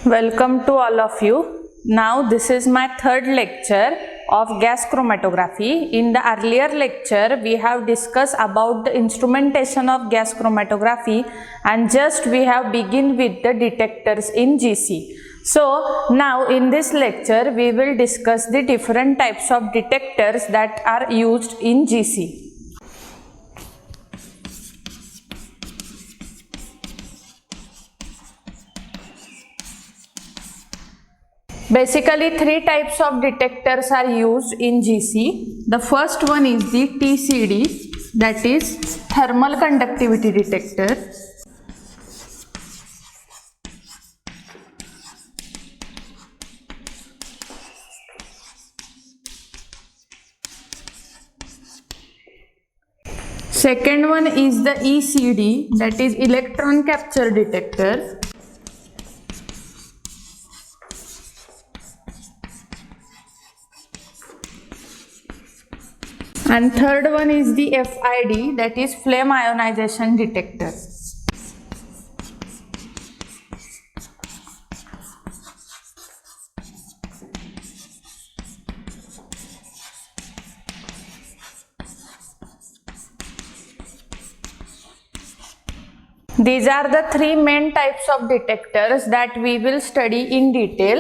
Welcome to all of you. Now this is my third lecture of gas chromatography. In the earlier lecture we have discussed about the instrumentation of gas chromatography and just we have begun with the detectors in GC. So now in this lecture we will discuss the different types of detectors that are used in GC. Basically, three types of detectors are used in GC. The first one is the TCD, that is thermal conductivity detector. Second one is the ECD, that is electron capture detector. And third one is the FID, that is flame ionization detector. These are the three main types of detectors that we will study in detail.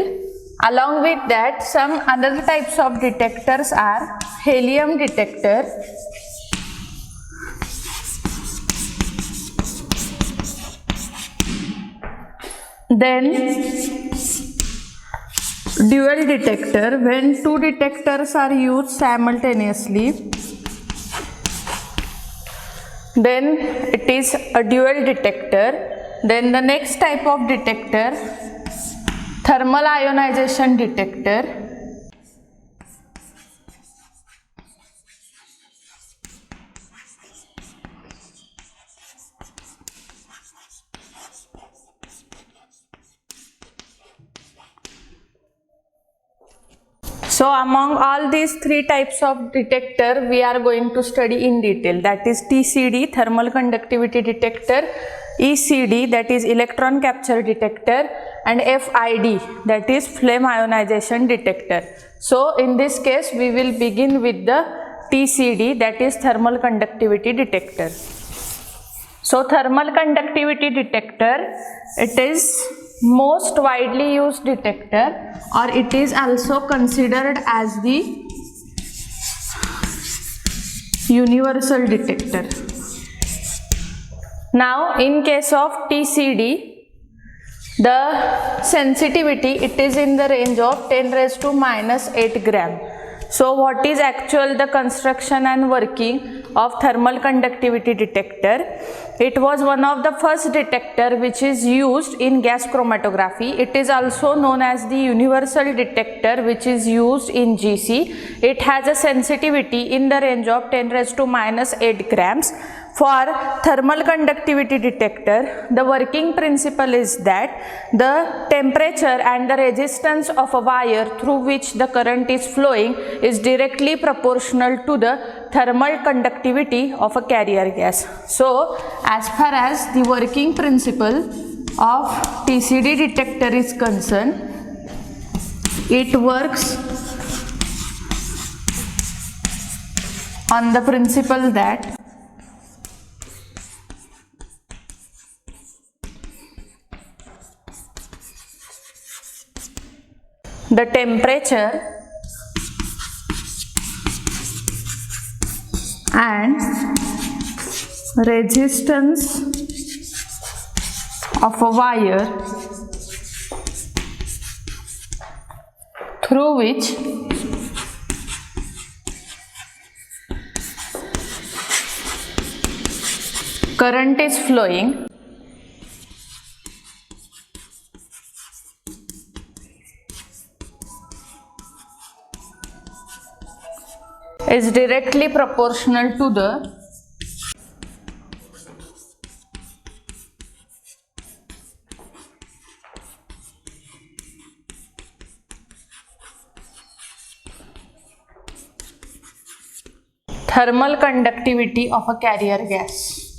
Along with that, some other types of detectors are helium detector, then dual detector, when two detectors are used simultaneously, then it is a dual detector. Then the next type of detector, thermal ionization detector. So among all these three types of detector we are going to study in detail, that is TCD, thermal conductivity detector, ECD, that is electron capture detector, and FID, that is flame ionization detector. So in this case we will begin with the TCD, that is thermal conductivity detector. So thermal conductivity detector, it is most widely used detector, or it is also considered as the universal detector. Now in case of TCD, the sensitivity, it is in the range of 10 raised to minus 8 gram. So what is actual the construction and working of thermal conductivity detector? It was one of the first detector which is used in gas chromatography. It is also known as the universal detector which is used in GC. It has a sensitivity in the range of 10 raised to minus 8 grams. For thermal conductivity detector, the working principle is that the temperature and the resistance of a wire through which the current is flowing is directly proportional to the thermal conductivity of a carrier gas. So, as far as the working principle of TCD detector is concerned, it works on the principle that the temperature and resistance of a wire through which current is flowing is directly proportional to the thermal conductivity of a carrier gas.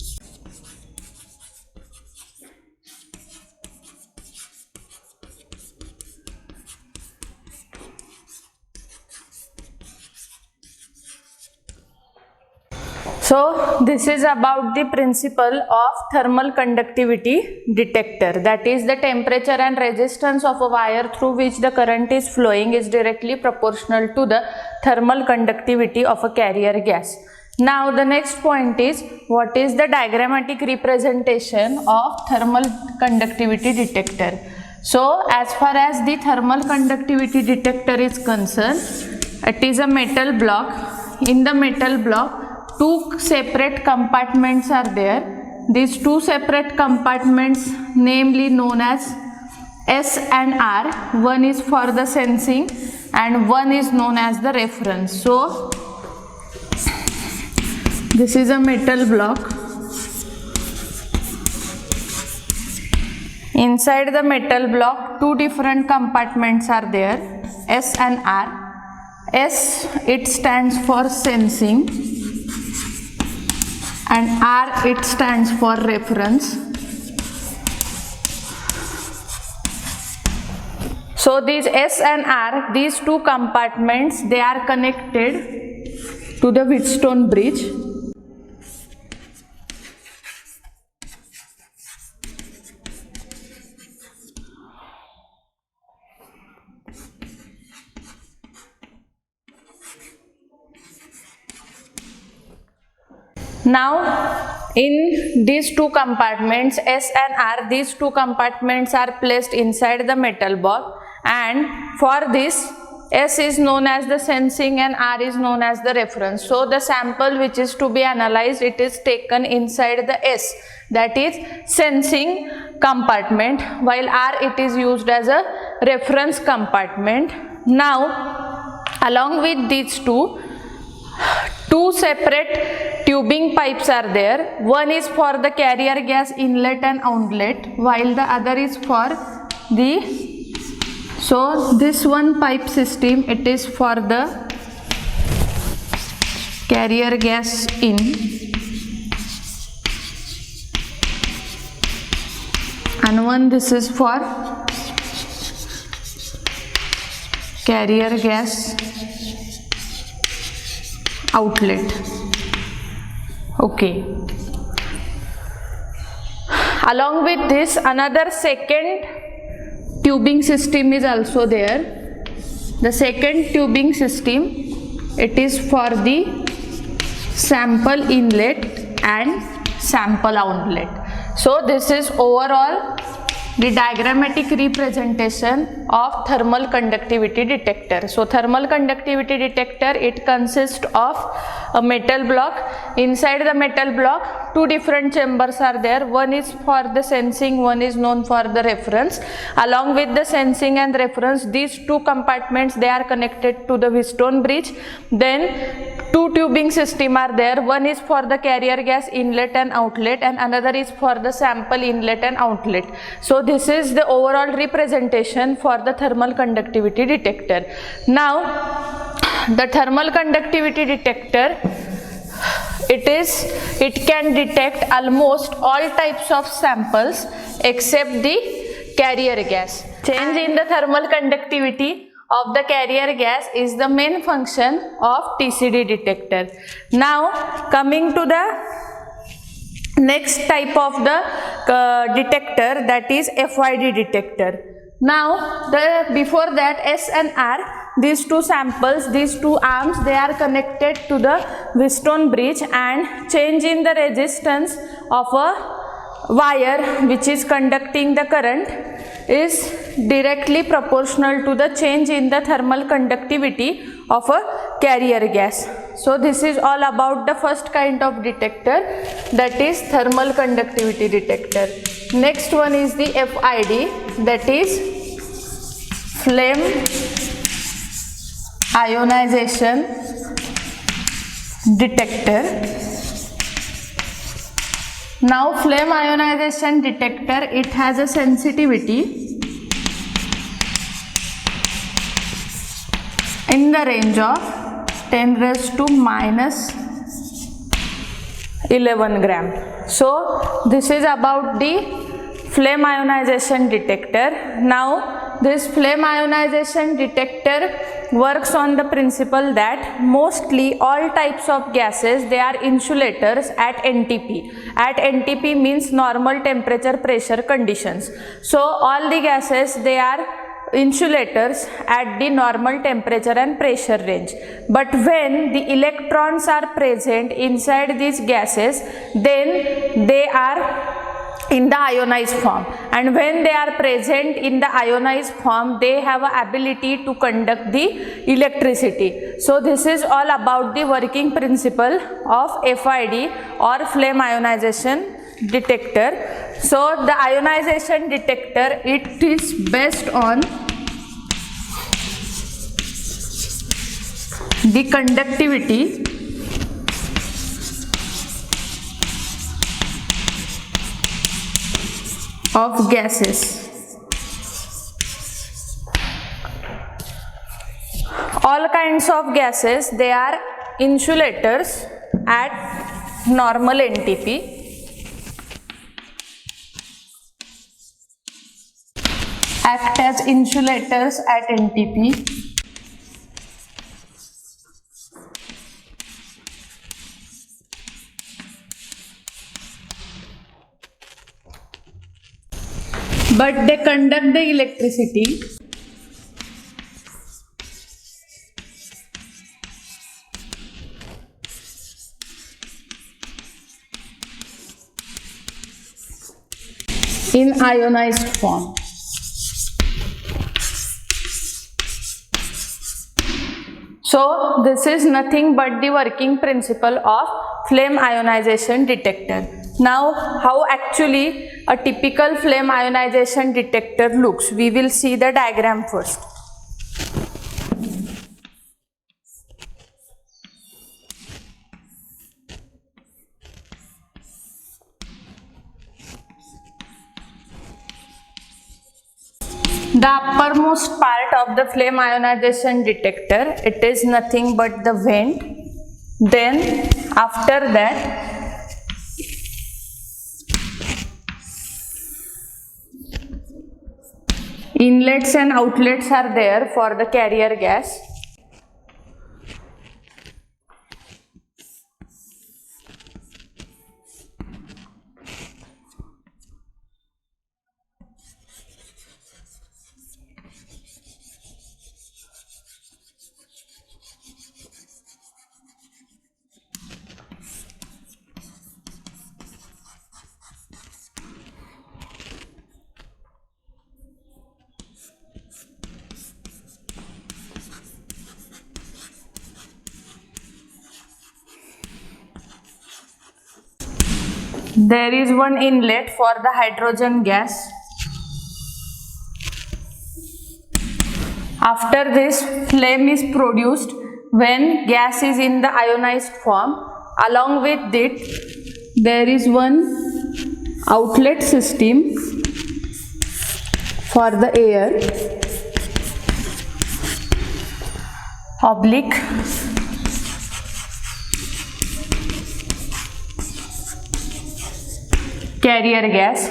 So this is about the principle of thermal conductivity detector, that is the temperature and resistance of a wire through which the current is flowing is directly proportional to the thermal conductivity of a carrier gas. Now the next point is, what is the diagrammatic representation of thermal conductivity detector? So as far as the thermal conductivity detector is concerned, it is a metal block. In the metal block, two separate compartments are there. These two separate compartments namely known as S and R. One is for the sensing and one is known as the reference. So this is a metal block. Inside the metal block, two different compartments are there, S and R. S, it stands for sensing, and R, it stands for reference. So these S and R, these two compartments, they are connected to the Wheatstone bridge. Now in these two compartments, S and R, these two compartments are placed inside the metal box, and for this, S is known as the sensing and R is known as the reference. So the sample which is to be analyzed, it is taken inside the S, that is sensing compartment, while R, it is used as a reference compartment. Now along with these two separate tubing pipes are there. One is for the carrier gas inlet and outlet, while the other is for the, so this one pipe system, it is for the carrier gas in, and one this is for carrier gas outlet. Okay. Along with this, another second tubing system is also there. The second tubing system, it is for the sample inlet and sample outlet. So this is overall the diagrammatic representation of thermal conductivity detector. So thermal conductivity detector, it consists of a metal block. Inside the metal block, two different chambers are there. One is for the sensing, one is known for the reference. Along with the sensing and reference, these two compartments, they are connected to the Wheatstone bridge. Then two tubing system are there. One is for the carrier gas inlet and outlet, and another is for the sample inlet and outlet. So this is the overall representation for the thermal conductivity detector. Now the thermal conductivity detector, it can detect almost all types of samples except the carrier gas. Change in the thermal conductivity of the carrier gas is the main function of TCD detector. Now coming to the next type of the detector, that is FID detector. Now before that, S and R, these two samples, these two arms, they are connected to the Wheatstone bridge, and change in the resistance of a wire which is conducting the current is directly proportional to the change in the thermal conductivity of a carrier gas. So this is all about the first kind of detector, that is thermal conductivity detector. Next one is the FID, that is flame ionization detector. Now flame ionization detector, it has a sensitivity in the range of 10 raised to minus 11 gram. So this is about the flame ionization detector. Now this flame ionization detector, works on the principle that mostly all types of gases, they are insulators at NTP. At NTP means normal temperature pressure conditions. So all the gases, they are insulators at the normal temperature and pressure range. But when the electrons are present inside these gases, then they are in the ionized form, and when they are present in the ionized form, they have a ability to conduct the electricity. So this is all about the working principle of FID or flame ionization detector. So the ionization detector, it is based on the conductivity of gases. All kinds of gases, they are insulators at normal NTP. Act as insulators at NTP. But they conduct the electricity. In ionized form. So this is nothing but the working principle of flame ionization detector. Now how actually a typical flame ionization detector looks? We will see the diagram first. The uppermost part of the flame ionization detector, it is nothing but the vent. Then after that, inlets and outlets are there for the carrier gas. There is one inlet for the hydrogen gas. After this, flame is produced when gas is in the ionized form. Along with it, there is one outlet system for the air, oblique carrier gas.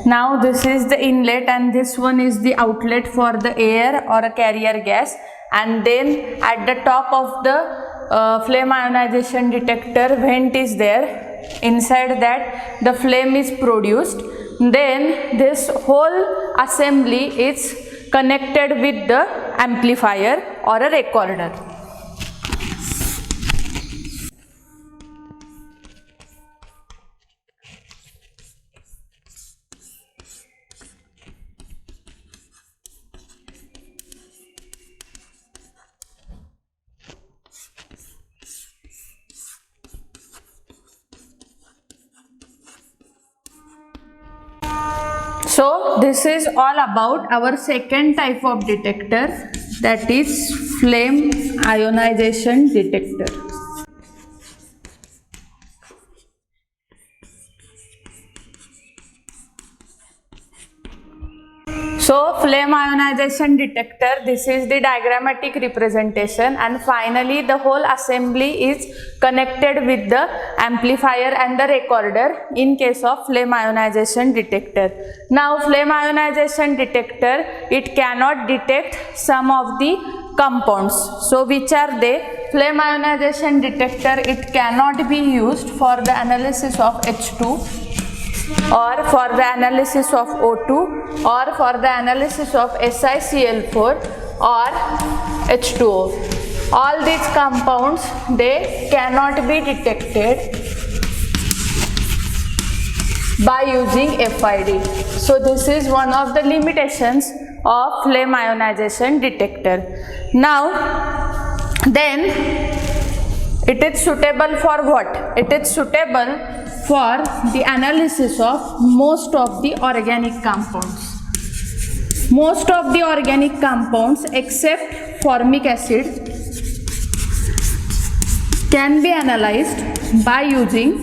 Now this is the inlet and this one is the outlet for the air or a carrier gas, and then at the top of the flame ionization detector, vent is there. Inside that the flame is produced. Then this whole assembly is connected with the amplifier or a recorder. So this is all about our second type of detector, that is flame ionization detector. So flame ionization detector, this is the diagrammatic representation, and finally the whole assembly is connected with the amplifier and the recorder in case of flame ionization detector. Now flame ionization detector, it cannot detect some of the compounds. So which are they? Flame ionization detector, it cannot be used for the analysis of H2 or for the analysis of O2 or for the analysis of SiCl4 or H2O. All these compounds, they cannot be detected by using FID. So this is one of the limitations of flame ionization detector. Now then, it is suitable for what? It is suitable for the analysis of most of the organic compounds. Most of the organic compounds except formic acid can be analyzed by using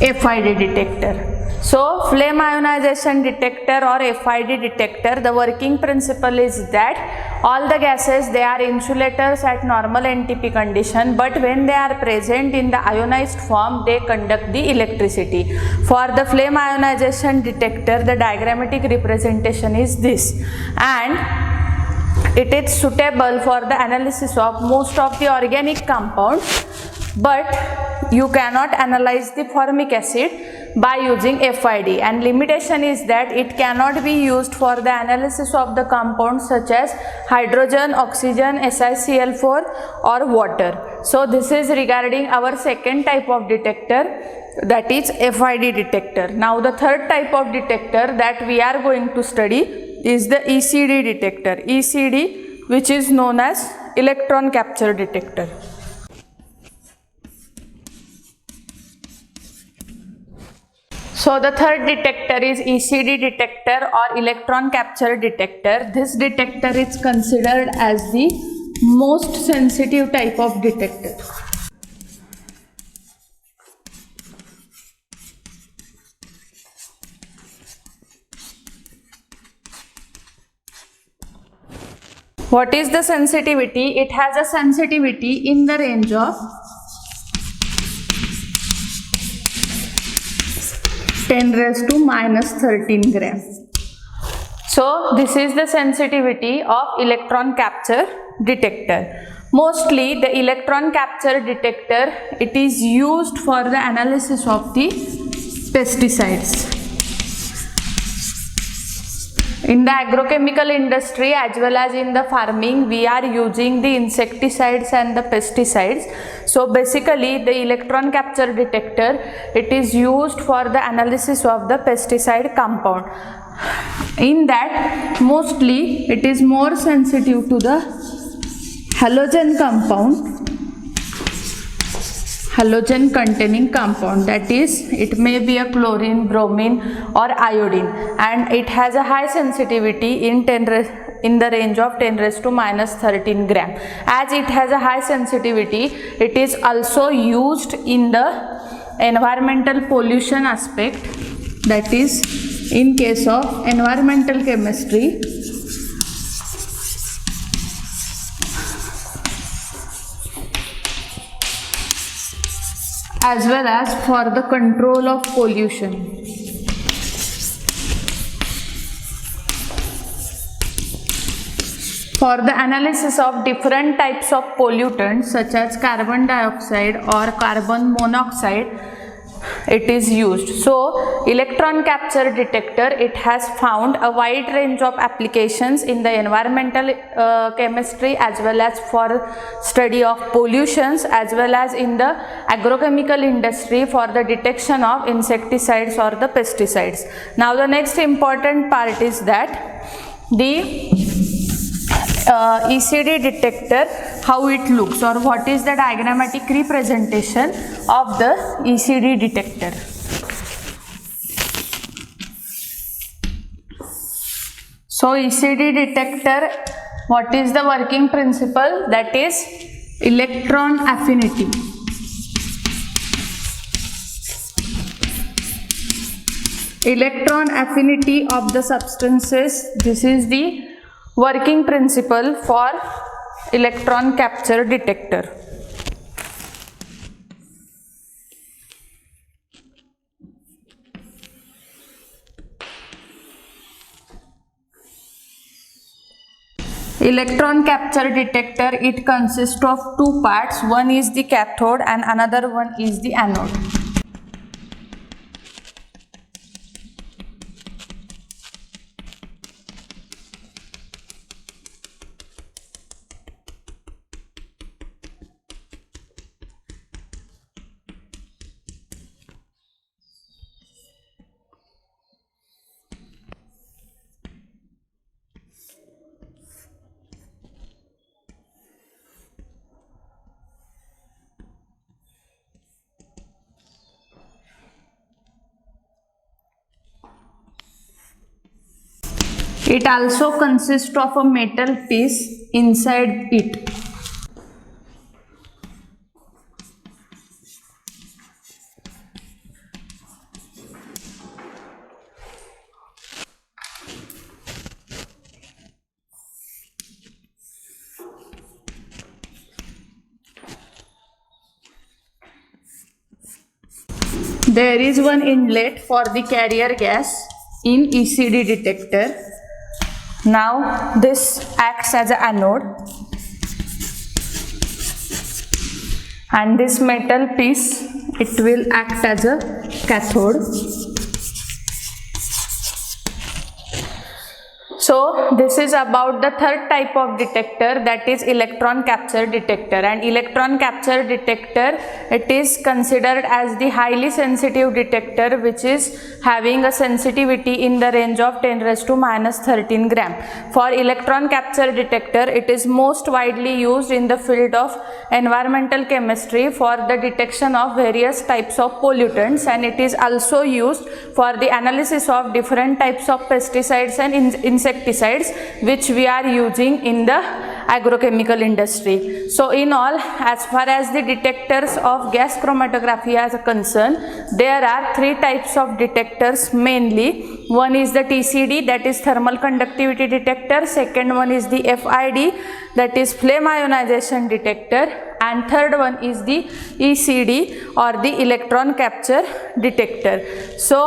FID detector. So flame ionization detector or FID detector, the working principle is that all the gases, they are insulators at normal NTP condition, but when they are present in the ionized form, they conduct the electricity. For the flame ionization detector, the diagrammatic representation is this, and it is suitable for the analysis of most of the organic compounds, but you cannot analyze the formic acid by using FID, and limitation is that it cannot be used for the analysis of the compounds such as hydrogen, oxygen, SiCl4 or water. So this is regarding our second type of detector, that is FID detector. Now the third type of detector that we are going to study is the ECD detector. ECD, which is known as electron capture detector. So the third detector is ECD detector or electron capture detector. This detector is considered as the most sensitive type of detector. What is the sensitivity? It has a sensitivity in the range of 10⁻⁻13 gram. So this is the sensitivity of electron capture detector. Mostly the electron capture detector, it is used for the analysis of the pesticides. In the agrochemical industry as well as in the farming, we are using the insecticides and the pesticides. So basically the electron capture detector, it is used for the analysis of the pesticide compound. In that, mostly it is more sensitive to the halogen compound, halogen containing compound, that is, it may be a chlorine, bromine or iodine, and it has a high sensitivity in the range of 10⁻⁻13 gram. As it has a high sensitivity, it is also used in the environmental pollution aspect, that is, in case of environmental chemistry, as well as for the control of pollution. For the analysis of different types of pollutants such as carbon dioxide or carbon monoxide, it is used. So electron capture detector, it has found a wide range of applications in the environmental chemistry as well as for study of pollutions, as well as in the agrochemical industry for the detection of insecticides or the pesticides. Now the next important part is that the ECD detector, how it looks, or what is the diagrammatic representation of the ECD detector. So ECD detector, what is the working principle? That is electron affinity. Electron affinity of the substances, this is the working principle for electron capture detector. Electron capture detector, it consists of two parts. One is the cathode and another one is the anode. It also consists of a metal piece inside it. There is one inlet for the carrier gas in ECD detector. Now this acts as an anode and this metal piece, it will act as a cathode. So this is about the third type of detector, that is electron capture detector. And electron capture detector, it is considered as the highly sensitive detector which is having a sensitivity in the range of 10⁻⁻13 gram. For electron capture detector, it is most widely used in the field of environmental chemistry for the detection of various types of pollutants, and it is also used for the analysis of different types of pesticides and insecticides which we are using in the agrochemical industry. So in all, as far as the detectors of gas chromatography are concerned, there are three types of detectors mainly. One is the TCD, that is thermal conductivity detector. Second one is the FID, that is flame ionization detector. And third one is the ECD or the electron capture detector. So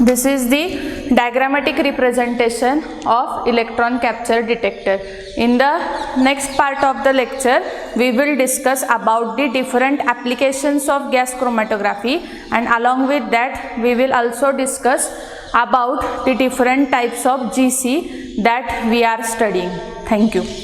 this is the diagrammatic representation of electron capture detector. In the next part of the lecture, we will discuss about the different applications of gas chromatography, and along with that we will also discuss about the different types of GC that we are studying. Thank you.